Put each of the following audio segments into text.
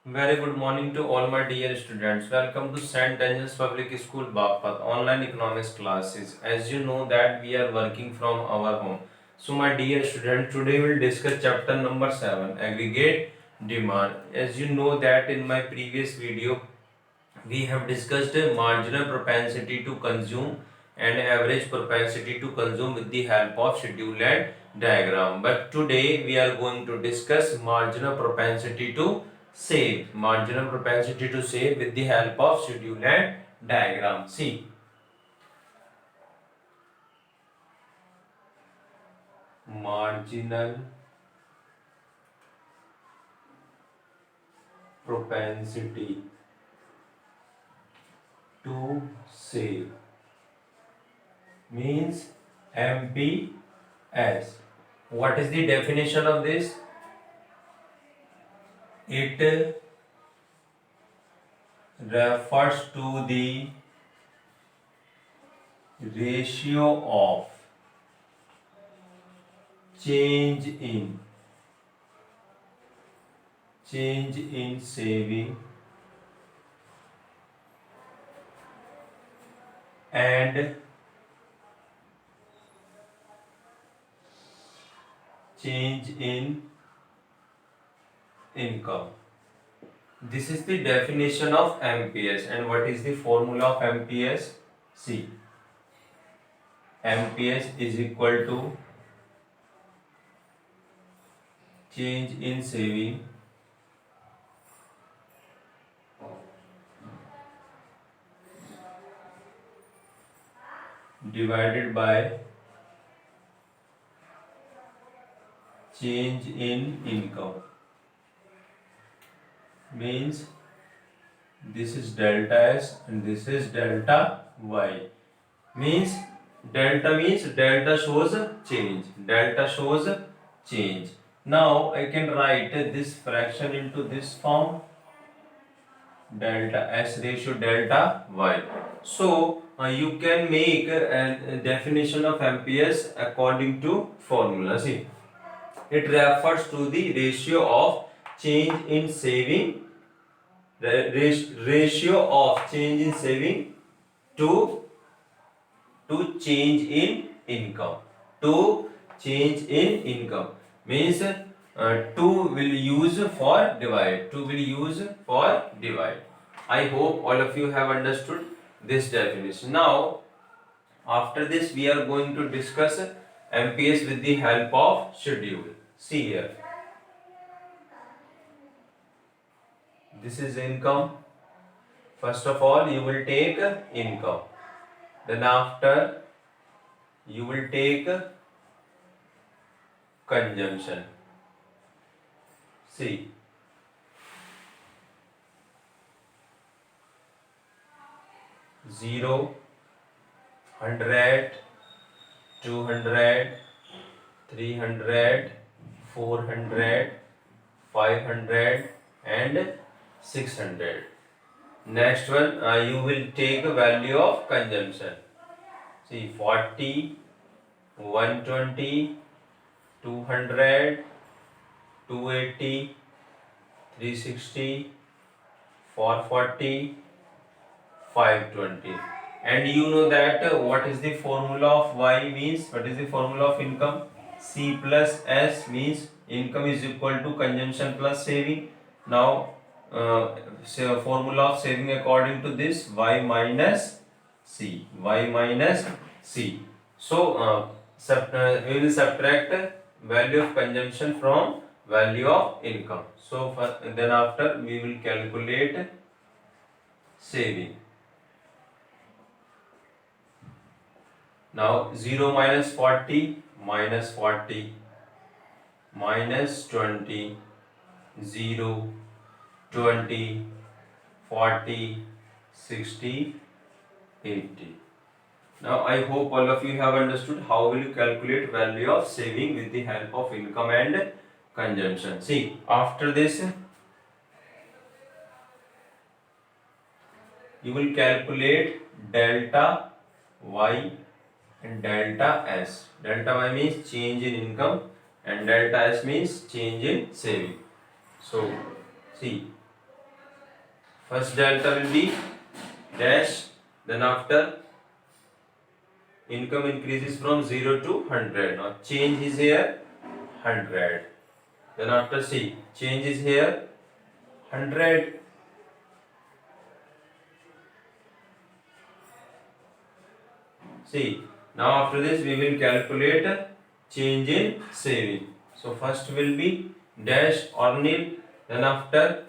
Very good morning to all my dear students. Welcome to St. Anne's Public School Bagpat online economics classes. As you know that we are working from our home. So my dear student, today we'll discuss chapter number 7, aggregate demand. As you know that in my previous video we have discussed a marginal propensity to consume and average propensity to consume with the help of schedule and diagram. But today we are going to discuss marginal propensity to save. Marginal propensity to save with the help of schedule and diagram. See, marginal propensity to save means MPS. What is the definition of this? It refers to the ratio of change in saving and change in income. This is the definition of MPS. And what is the formula of MPS? See, MPS is equal to change in saving divided by change in income. Means this is delta S and this is delta Y. Means delta shows change. Delta shows change. Now I can write this fraction into this form, delta S ratio delta Y. So you can make a definition of MPS according to formula. See, it refers to the ratio of change in saving, the ratio of change in saving to change in income. To change in income means 2 will use for divide. 2 will use for divide. I hope all of you have understood this definition. Now after this we are going to discuss MPS with the help of schedule. See here, this is income. First of all you will take income, then after you will take consumption. See, 0, 100, 200, 300, 400, 500 and 600. Next one, you will take a value of consumption. See, 40, 120, 200, 280, 360, 440, 520. And you know that what is the formula of Y means? What is the formula of income? C plus S means income is equal to consumption plus saving. Now so formula of saving according to this, Y minus C. Y minus C. So we will subtract value of consumption from value of income. So then after we will calculate saving. Now 0 minus 40, minus 40, minus 20, 0, 20, 40, 60, 80. Now I hope all of you have understood how will you calculate value of saving with the help of income and consumption. See, after this you will calculate delta Y and delta S. Delta Y means change in income and delta S means change in saving. So see, First delta will be dash, then after income increases from 0 to 100. Now change is here 100. Then after C, change is here 100. See, now after this we will calculate change in saving. So first will be dash or nil, then after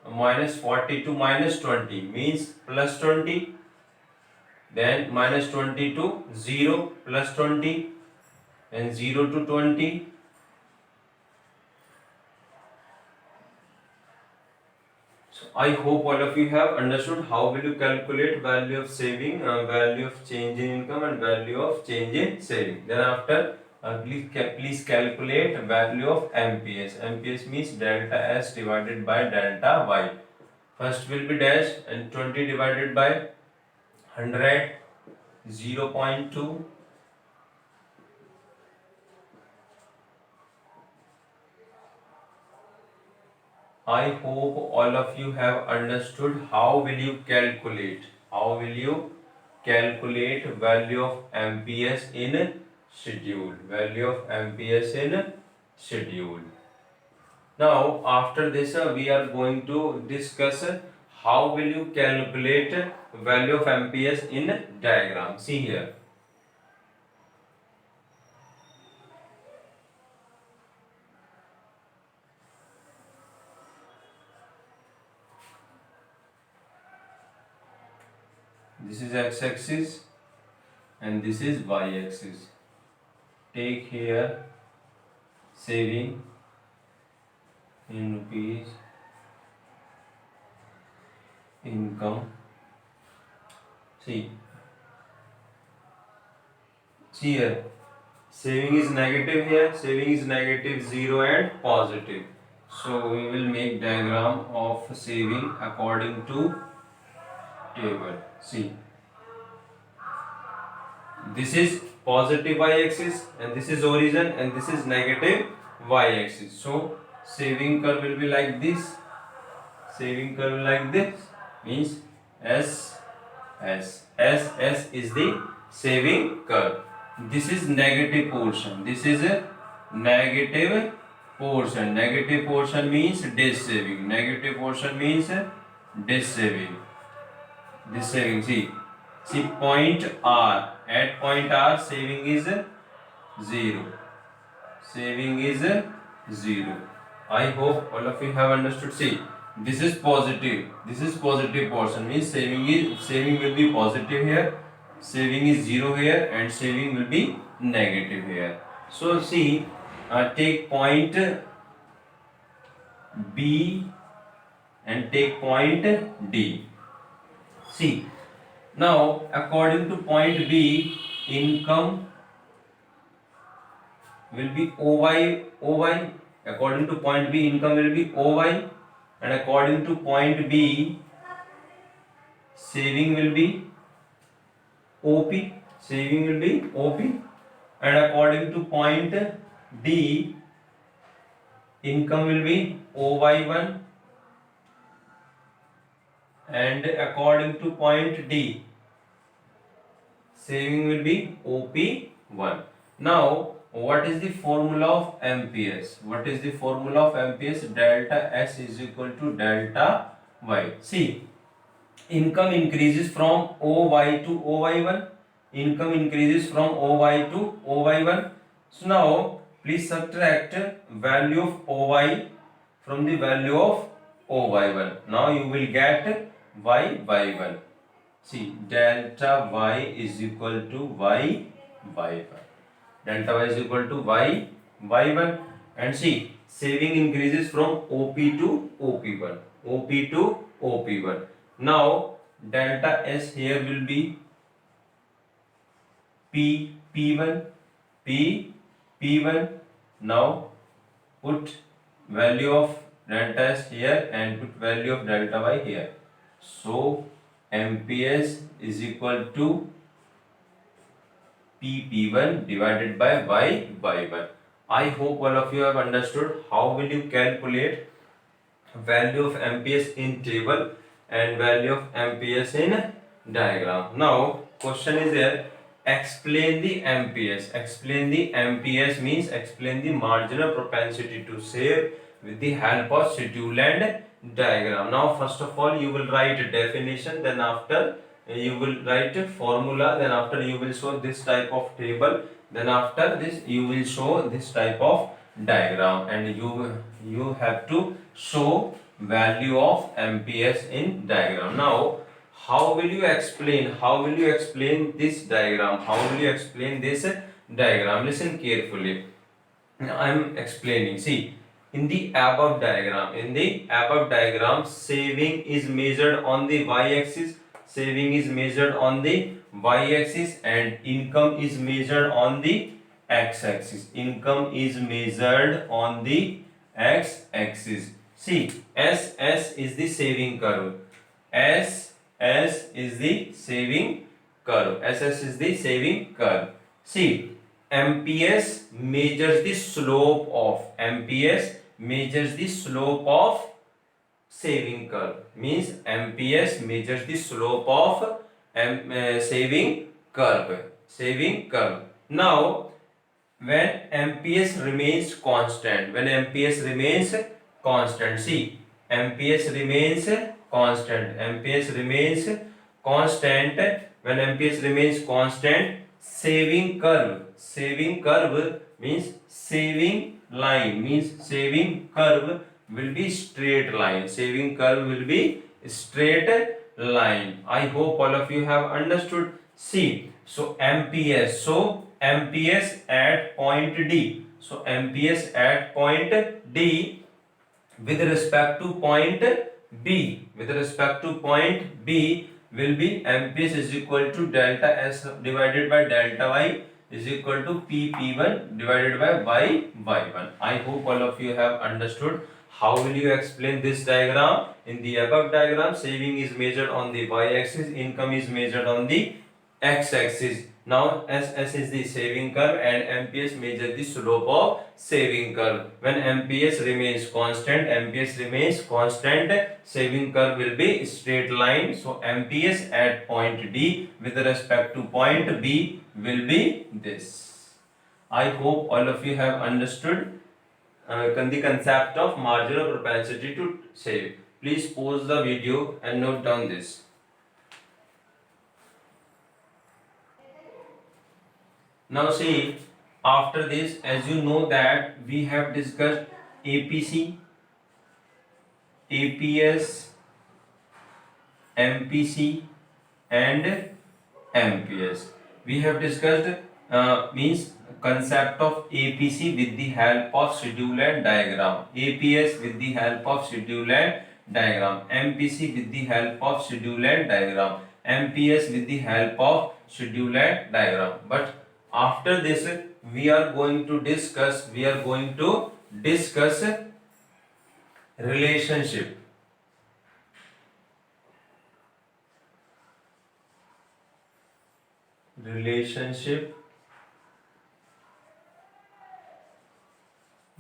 minus 40 to minus 20 means plus 20, then minus 20 to 0 plus 20, then 0 to 20. So I hope all of you have understood how will you calculate value of saving, value of change in income and value of change in saving. Then after please calculate value of MPS. MPS means delta S divided by delta Y. First will be dash and 20 divided by 100, 0.2. I hope all of you have understood how will you calculate value of MPS in schedule, Now after this we are going to discuss how will you calculate value of MPS in diagram. See here. This is x-axis and this is y-axis. Take here saving in rupees, income. See here, saving is negative here, saving is negative, 0 and positive. So we will make diagram of saving according to table. See, this is positive y-axis and this is origin and this is negative y-axis. So saving curve will be like this. Means S is the saving curve. This is negative portion. Negative portion means dash saving. This saving. See point R. At point R, saving is 0. I hope all of you have understood. See, this is positive portion means saving will be positive here, saving is 0 here, and saving will be negative here. So see, take point B and take point D. See, now according to point B, income will be OY. According to point B, income will be OY, and according to point B, saving will be OP. And according to point D, income will be OY1, and according to point D, saving will be OP1. Now what is the formula of MPS? Delta S is equal to delta Y. See, income increases from OY to OY1. So now please subtract value of OY from the value of OY1. Now you will get Y1. See, delta Y is equal to Y1. And see, saving increases from OP to OP1. Now delta S here will be P1. Now put value of delta S here and put value of delta Y here. So MPS is equal to P1 divided by Y1. I hope all of you have understood how will you calculate value of MPS in table. and value of MPS in diagram. Now question is here, explain the MPS. Explain the MPS means explain the marginal propensity to save with the help of schedule and diagram. Now first of all you will write a definition, then after you will write a formula, then after you will show this type of table, then after this you will show this type of diagram, and you have to show value of MPS in diagram. Now how will you explain, this diagram, how will you explain this diagram? Listen carefully, I am explaining. See, in the above diagram, saving is measured on the y-axis, and income is measured on the x-axis. See, SS is the saving curve. SS is the saving curve. See, MPS measures the slope of saving curve. Means MPS measures the slope of saving curve. Now when MPS remains constant, see, MPS remains constant. When MPS remains constant, saving curve means saving curve will be straight line. I hope all of you have understood. See, so MPS at point D. With respect to point B, will be MPS is equal to delta S divided by delta Y is equal to P1 divided by Y1. I hope all of you have understood. How will you explain this diagram? In the above diagram, saving is measured on the y-axis, income is measured on the x-axis. Now SS is the saving curve and MPS measures the slope of saving curve. When MPS remains constant, saving curve will be straight line. So MPS at point D with respect to point B will be this. I hope all of you have understood the concept of marginal propensity to save. Please pause the video and note down this. Now see, after this, as you know that we have discussed APC, APS, MPC and MPS. We have discussed means concept of APC with the help of schedule and diagram, APS with the help of schedule and diagram, MPC with the help of schedule and diagram, MPS with the help of schedule and diagram. But after this we are going to discuss relationship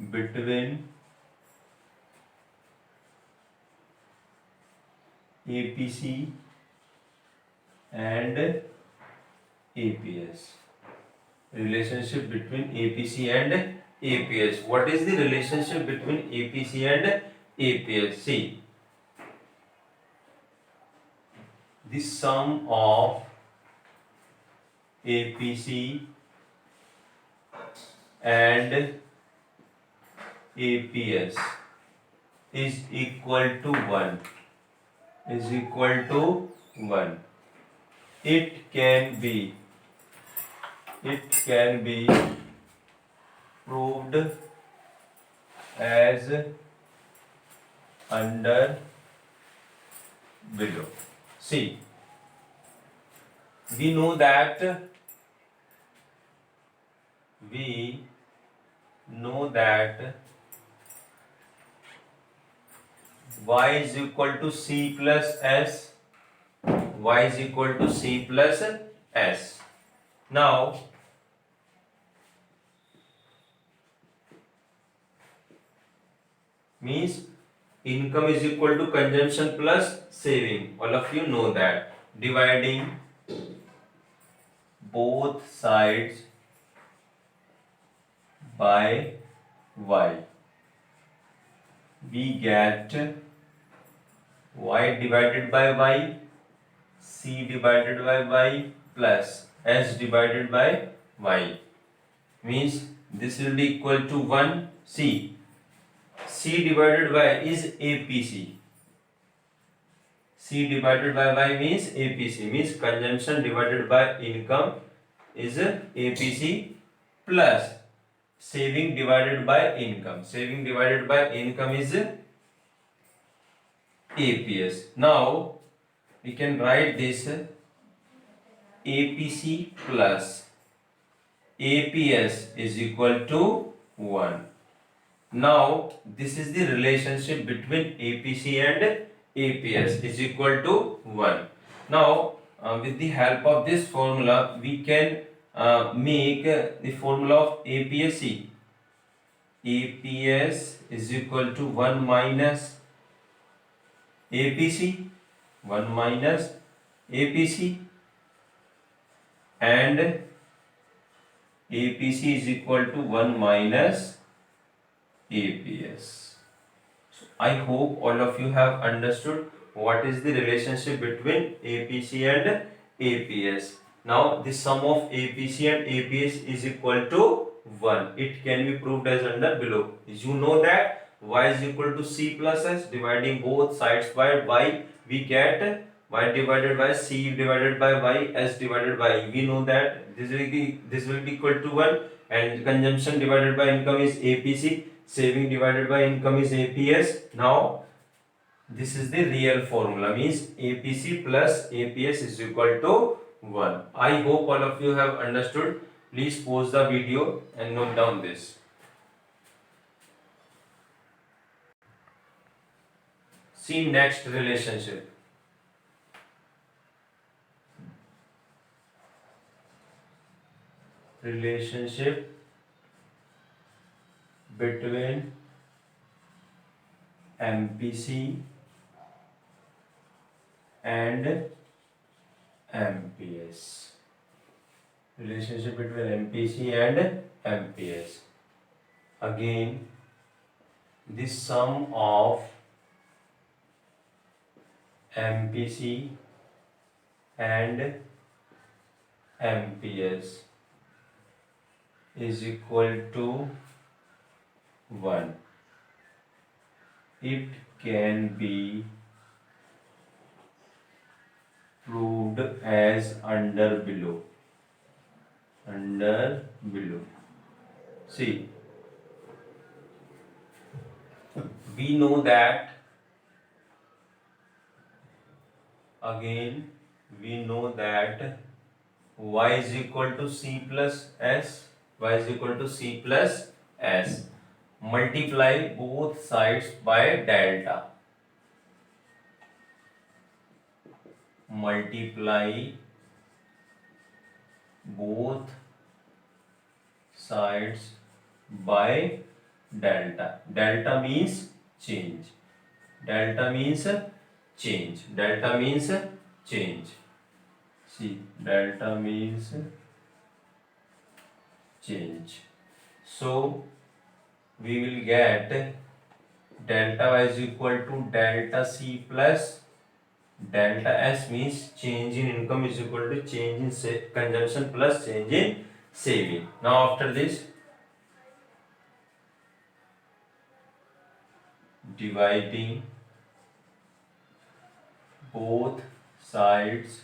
between APC and APS. Relationship between APC and APS. What is the relationship between APC and APS? See, the sum of APC and APS is equal to 1. It can be proved as under below. See, we know that y is equal to c plus s. Now means income is equal to consumption plus saving. All of you know that. Dividing both sides by y, we get y divided by y, c divided by y plus s divided by y. Means this will be equal to 1 c. C divided by is APC. C divided by Y means APC, means consumption divided by income is APC plus saving divided by income. Saving divided by income is APS. Now we can write this APC plus APS is equal to 1. Now this is the relationship between APC and APS is equal to 1. Now with the help of this formula we can make the formula of APSC. APS is equal to 1 minus APC, 1 minus APC, and APC is equal to 1 minus APS. So I hope all of you have understood what is the relationship between APC and APS. Now the sum of APC and APS is equal to 1. It can be proved as under below. You know that y is equal to c plus s, dividing both sides by y, we get y divided by c divided by y, s divided by y. We know that this will be equal to 1, and consumption divided by income is APC, saving divided by income is APS. Now this is the real formula, means APC plus APS is equal to 1. I hope all of you have understood. Please pause the video and note down this. See next relationship. Relationship between MPC and MPS. Relationship between MPC and MPS. Again, the sum of MPC and MPS is equal to 1. It can be proved as under below. See, we know that again we know that y is equal to c plus s. Y is equal to c plus s. Multiply both sides by delta. Multiply both sides by delta. Delta means change. Delta means change. Delta means change. See, delta means change. So we will get delta y is equal to delta c plus delta s, means change in income is equal to change in consumption plus change in saving. Now after this, dividing both sides